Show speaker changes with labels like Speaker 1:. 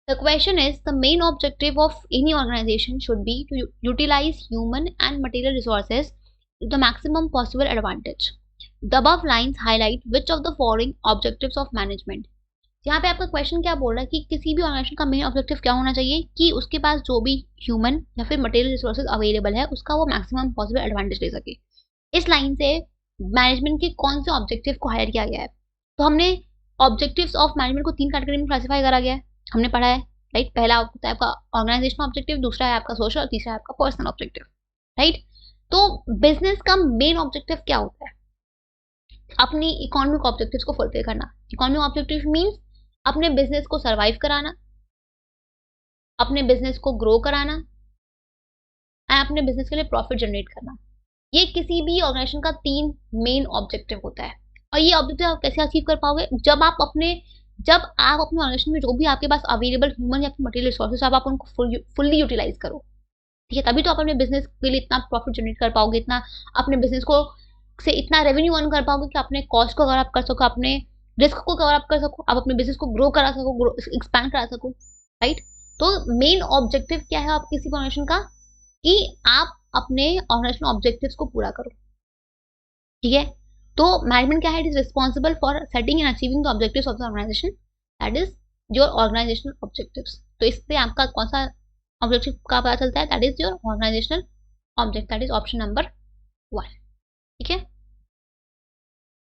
Speaker 1: The question is, the main objective of any organization should be to utilize human and material resources to the maximum possible advantage. The above lines highlight which of the following objectives of management. यहाँ पे आपका question क्या बोल रहा है कि किसी भी ऑर्गेनाइजेशन का मेन ऑब्जेक्टिव क्या होना चाहिए कि उसके पास जो भी ह्यूमन या फिर मटेरियल रिसोर्सेज अवेलेबल है उसका वो मैक्सिमम पॉसिबल एडवांटेज ले सके। इस लाइन से मैनेजमेंट के कौन से ऑब्जेक्टिव को हायर किया गया है? तो हमने ऑब्जेक्टिव्स ऑफ मैनेजमेंट को 3 कैटेगरी में क्लासिफाई करा गया है, हमने पढ़ा है, राइट। पहला होता है आपका ऑर्गेनाइजेशनल ऑब्जेक्टिव, दूसरा है आपका सोशल और तीसरा है आपका पर्सनल ऑब्जेक्टिव, राइट। तो बिजनेस का मेन ऑब्जेक्टिव क्या होता है? अपनी इकोनॉमिक ऑब्जेक्टिव्स को फुलफिल करना। इकोनॉमिक ऑब्जेक्टिव मींस अपने बिजनेस को सरवाइव कराना, अपने बिजनेस को ग्रो कराना एंड अपने बिजनेस के लिए प्रॉफिट जनरेट करना। ये किसी भी ऑर्गेनाइजेशन का 3 मेन ऑब्जेक्टिव होता है। और ये ऑब्जेक्टिव आप कैसे अचीव कर पाओगे? जब आप अपने ऑर्गेनाइजेशन में जो भी आपके पास अवेलेबल ह्यूमन या मटेरियल रिसोर्सेज आप उनको फुल्ली यूटिलाइज करो, ठीक है। तभी तो आप अपने बिजनेस के लिए इतना प्रॉफिट जनरेट कर पाओगे, इतना अपने बिजनेस को से इतना रेवेन्यू अर्न कर पाओगे कि अपने कॉस्ट को कवर अप कर सको, अपने रिस्क को कवर अप कर सको, आप अपने बिजनेस को ग्रो करा सको, एक्सपैंड करा सको, राइट। तो मेन ऑब्जेक्टिव क्या है आप किसी ऑर्गेनाइजेशन का? कि आप अपने ऑर्गेनाइजेशन ऑब्जेक्टिव्स को पूरा करो, ठीक है। तो मैनेजमेंट क्या है? It is responsible for setting and achieving the objectives of the organisation, that is your organisational objectives. तो इससे आपका कौन सा ऑब्जेक्टिव का पता चलता है? That is your organisational object, that is option number 1, ठीक है।